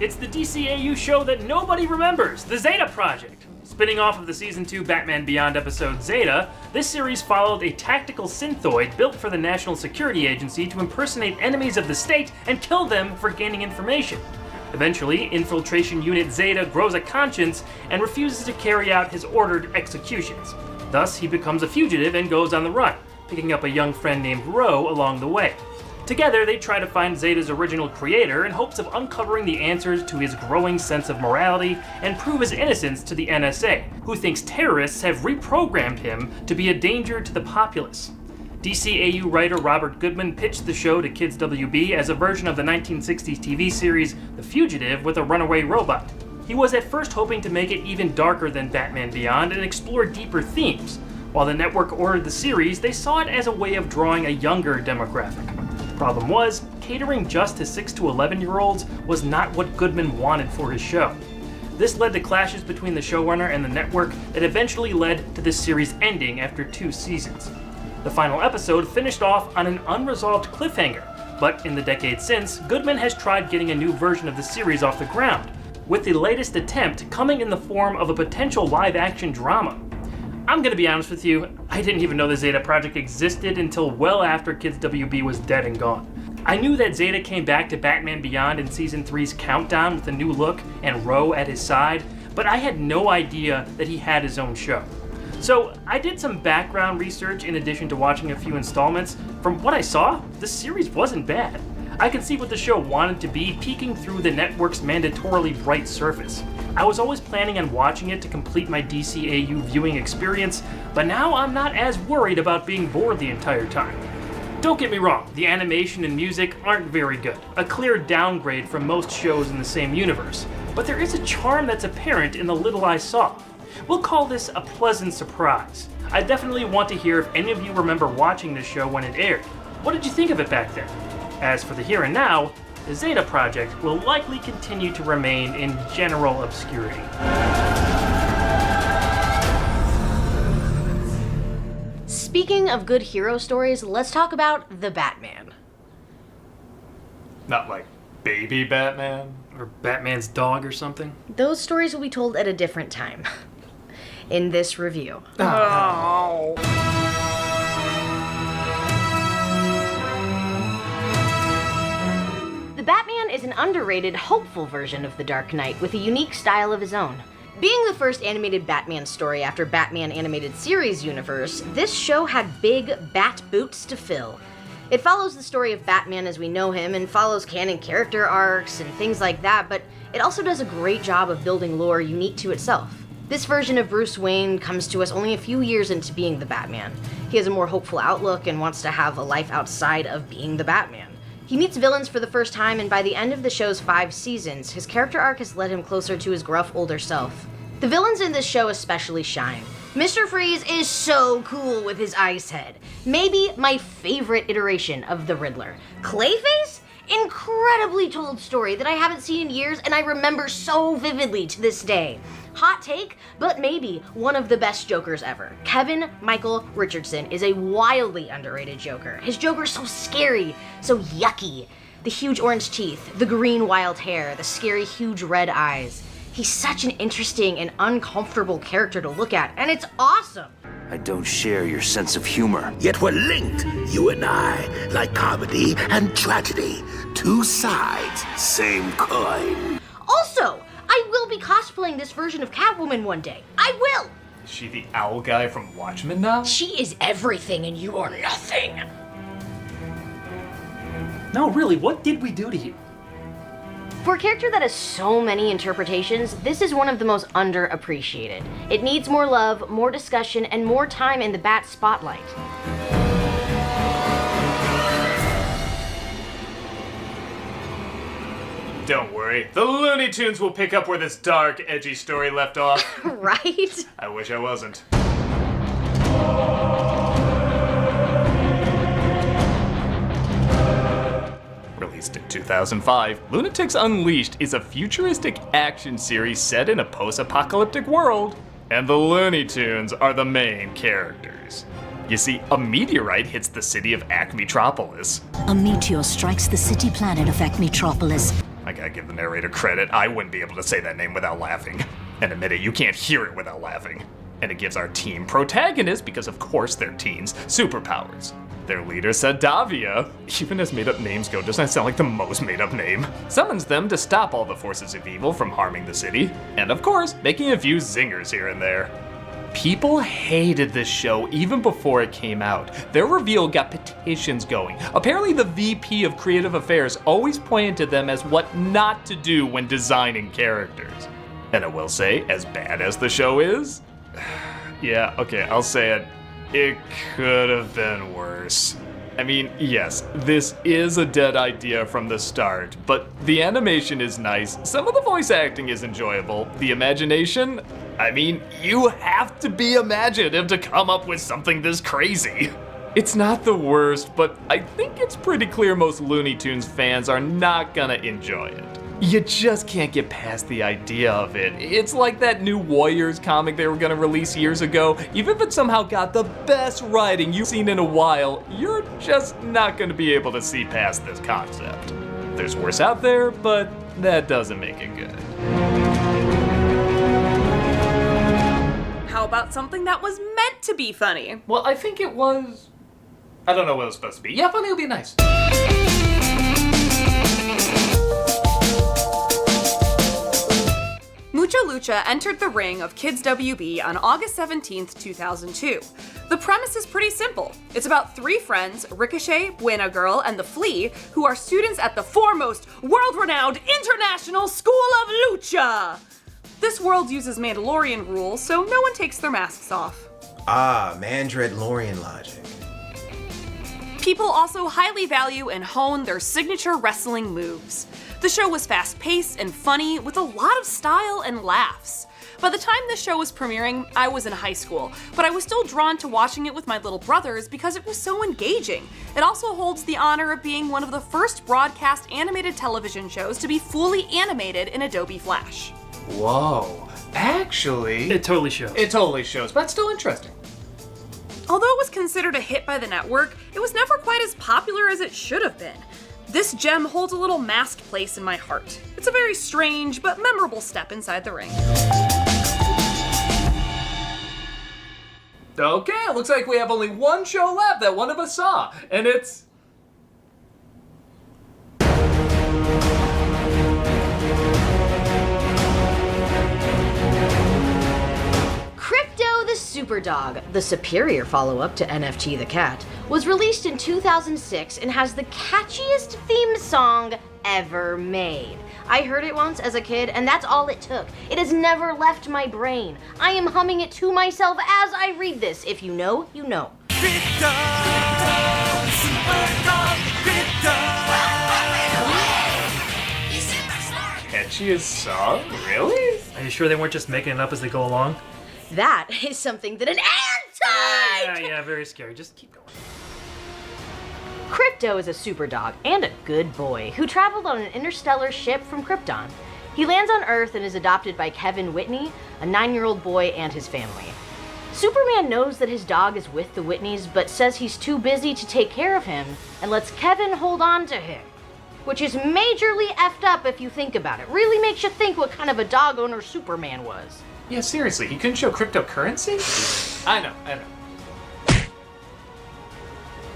It's the DCAU show that nobody remembers, the Zeta Project. Spinning off of the Season 2 Batman Beyond episode Zeta, this series followed a tactical synthoid built for the National Security Agency to impersonate enemies of the state and kill them for gaining information. Eventually, Infiltration Unit Zeta grows a conscience and refuses to carry out his ordered executions. Thus, he becomes a fugitive and goes on the run, picking up a young friend named Ro along the way. Together, they try to find Zeta's original creator in hopes of uncovering the answers to his growing sense of morality and prove his innocence to the NSA, who thinks terrorists have reprogrammed him to be a danger to the populace. DCAU writer Robert Goodman pitched the show to Kids WB as a version of the 1960s TV series The Fugitive with a runaway robot. He was at first hoping to make it even darker than Batman Beyond and explore deeper themes. While the network ordered the series, they saw it as a way of drawing a younger demographic. Problem was, catering just to 6 to 11-year-olds was not what Goodman wanted for his show. This led to clashes between the showrunner and the network that eventually led to the series ending after 2 seasons. The final episode finished off on an unresolved cliffhanger, but in the decade since, Goodman has tried getting a new version of the series off the ground, with the latest attempt coming in the form of a potential live-action drama. I'm gonna be honest with you, I didn't even know the Zeta project existed until well after Kids WB was dead and gone. I knew that Zeta came back to Batman Beyond in Season 3's Countdown with a new look and Ro at his side, but I had no idea that he had his own show. So I did some background research in addition to watching a few installments. From what I saw, the series wasn't bad. I could see what the show wanted to be peeking through the network's mandatorily bright surface. I was always planning on watching it to complete my DCAU viewing experience, but now I'm not as worried about being bored the entire time. Don't get me wrong, the animation and music aren't very good, a clear downgrade from most shows in the same universe, but there is a charm that's apparent in the little I saw. We'll call this a pleasant surprise. I definitely want to hear if any of you remember watching this show when it aired. What did you think of it back then? As for the here and now, the Zeta project will likely continue to remain in general obscurity. Speaking of good hero stories, let's talk about the Batman. Not like baby Batman? Or Batman's dog or something? Those stories will be told at a different time. In this review. Oh. The Batman is an underrated, hopeful version of the Dark Knight with a unique style of his own. Being the first animated Batman story after Batman Animated Series universe, this show had big bat boots to fill. It follows the story of Batman as we know him and follows canon character arcs and things like that, but it also does a great job of building lore unique to itself. This version of Bruce Wayne comes to us only a few years into being the Batman. He has a more hopeful outlook and wants to have a life outside of being the Batman. He meets villains for the first time, and by the end of the show's 5 seasons, his character arc has led him closer to his gruff older self. The villains in this show especially shine. Mr. Freeze is so cool with his ice head. Maybe my favorite iteration of the Riddler. Clayface? Incredibly told story that I haven't seen in years and I remember so vividly to this day. Hot take, but maybe one of the best Jokers ever. Kevin Michael Richardson is a wildly underrated Joker. His Joker's so scary, so yucky. The huge orange teeth, the green wild hair, the scary huge red eyes. He's such an interesting and uncomfortable character to look at, and it's awesome. I don't share your sense of humor. Yet we're linked, you and I, like comedy and tragedy. 2 sides, same coin. Also, I will be cosplaying this version of Catwoman one day. I will! Is she the owl guy from Watchmen now? She is everything and you are nothing. No, really, what did we do to you? For a character that has so many interpretations, this is one of the most underappreciated. It needs more love, more discussion, and more time in the Bat spotlight. Don't worry, the Looney Tunes will pick up where this dark, edgy story left off. Right? I wish I wasn't. Released in 2005, Lunatics Unleashed is a futuristic action series set in a post-apocalyptic world, and the Looney Tunes are the main characters. You see, a meteorite hits the city of Acmetropolis. A meteor strikes the city planet of Acmetropolis. I gotta give the narrator credit, I wouldn't be able to say that name without laughing. And admit it, you can't hear it without laughing. And it gives our team protagonists, because of course they're teens, superpowers. Their leader, Sadavia, even as made-up names go, doesn't that sound like the most made-up name, summons them to stop all the forces of evil from harming the city, and of course, making a few zingers here and there. People hated this show even before it came out. Their reveal got petitions going. Apparently the VP of Creative Affairs always pointed to them as what not to do when designing characters. And I will say, as bad as the show is, yeah, okay, I'll say it. It could have been worse. I mean, yes, this is a dead idea from the start, but the animation is nice, some of the voice acting is enjoyable, the imagination, I mean, you have to be imaginative to come up with something this crazy. It's not the worst, but I think it's pretty clear most Looney Tunes fans are not gonna enjoy it. You just can't get past the idea of it. It's like that new Warriors comic they were gonna release years ago. Even if it somehow got the best writing you've seen in a while, you're just not gonna be able to see past this concept. There's worse out there, but that doesn't make it good. How about something that was meant to be funny? Well, I think it was... I don't know what it was supposed to be. Yeah, funny would be nice. Mucha Lucha entered the ring of Kids WB on August 17th, 2002. The premise is pretty simple. It's about three friends, Ricochet, Buena Girl, and the Flea, who are students at the foremost, world-renowned International School of Lucha! This world uses Mandalorian rules, so no one takes their masks off. Ah, Mandalorian logic. People also highly value and hone their signature wrestling moves. The show was fast-paced and funny, with a lot of style and laughs. By the time this show was premiering, I was in high school, but I was still drawn to watching it with my little brothers because it was so engaging. It also holds the honor of being one of the first broadcast animated television shows to be fully animated in Adobe Flash. Whoa. Actually... It totally shows. It totally shows, but it's still interesting. Although it was considered a hit by the network, it was never quite as popular as it should have been. This gem holds a little masked place in my heart. It's a very strange but memorable step inside the ring. Okay, it looks like we have only one show left that one of us saw, and it's... Crypto the Superdog, the superior follow-up to NFT the Cat, was released in 2006 and has the catchiest theme song ever made. I heard it once as a kid, and that's all it took. It has never left my brain. I am humming it to myself as I read this. If you know, you know. Crypto, Superdog, Catchiest song? Really? Are you sure they weren't just making it up as they go along? That is something that an anti... Yeah, very scary. Just keep going. Crypto is a superdog and a good boy who traveled on an interstellar ship from Krypton. He lands on Earth and is adopted by Kevin Whitney, a 9-year-old boy, and his family. Superman knows that his dog is with the Whitneys, but says he's too busy to take care of him and lets Kevin hold on to him. Which is majorly effed up if you think about it. Really makes you think what kind of a dog owner Superman was. Yeah, seriously, he couldn't show cryptocurrency? I know.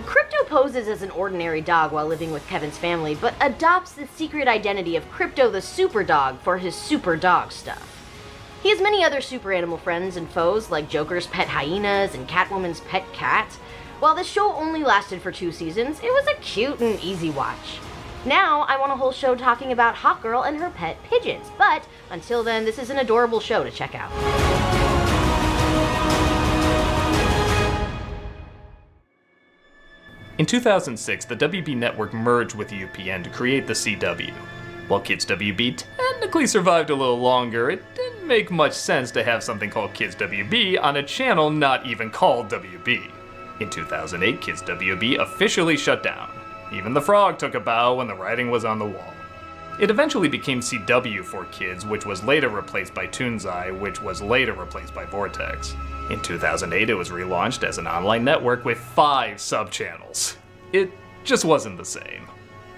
Crypto poses as an ordinary dog while living with Kevin's family, but adopts the secret identity of Crypto the Superdog for his super dog stuff. He has many other super animal friends and foes, like Joker's pet hyenas and Catwoman's pet cat. While this show only lasted for 2 seasons, it was a cute and easy watch. Now, I want a whole show talking about Hawkgirl and her pet pigeons, but until then, this is an adorable show to check out. In 2006, the WB network merged with UPN to create the CW. While Kids WB technically survived a little longer, it didn't make much sense to have something called Kids WB on a channel not even called WB. In 2008, Kids WB officially shut down. Even the frog took a bow when the writing was on the wall. It eventually became CW for Kids, which was later replaced by Toonzai, which was later replaced by Vortex. In 2008, it was relaunched as an online network with 5 sub-channels. It just wasn't the same.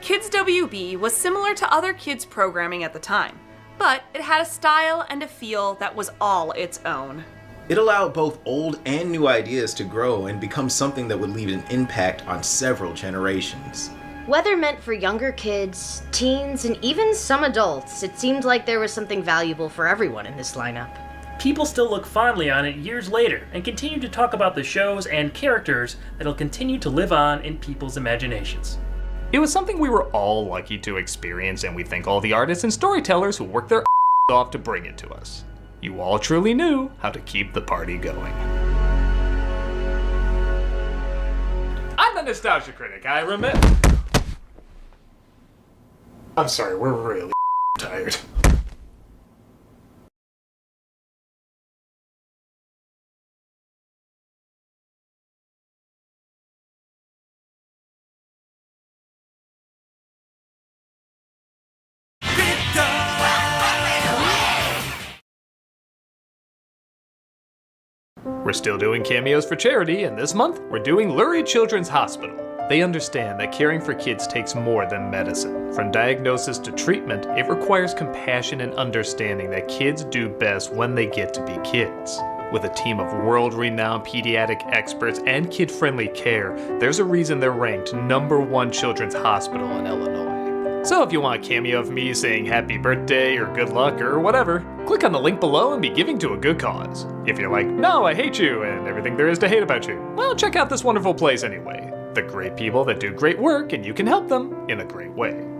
Kids WB was similar to other kids programming at the time, but it had a style and a feel that was all its own. It allowed both old and new ideas to grow and become something that would leave an impact on several generations. Whether meant for younger kids, teens, and even some adults, it seemed like there was something valuable for everyone in this lineup. People still look fondly on it years later and continue to talk about the shows and characters that'll continue to live on in people's imaginations. It was something we were all lucky to experience, and we thank all the artists and storytellers who worked their off to bring it to us. You all truly knew how to keep the party going. I'm the Nostalgia Critic. I remember. I'm sorry, we're really tired. We're still doing cameos for charity, and this month we're doing Lurie Children's Hospital. They understand that caring for kids takes more than medicine. From diagnosis to treatment, it requires compassion and understanding that kids do best when they get to be kids. With a team of world-renowned pediatric experts and kid-friendly care, there's a reason they're ranked #1 children's hospital in Illinois. So if you want a cameo of me saying happy birthday or good luck or whatever, click on the link below and be giving to a good cause. If you're like, no, I hate you and everything there is to hate about you, well, check out this wonderful place anyway. The great people that do great work, and you can help them in a great way.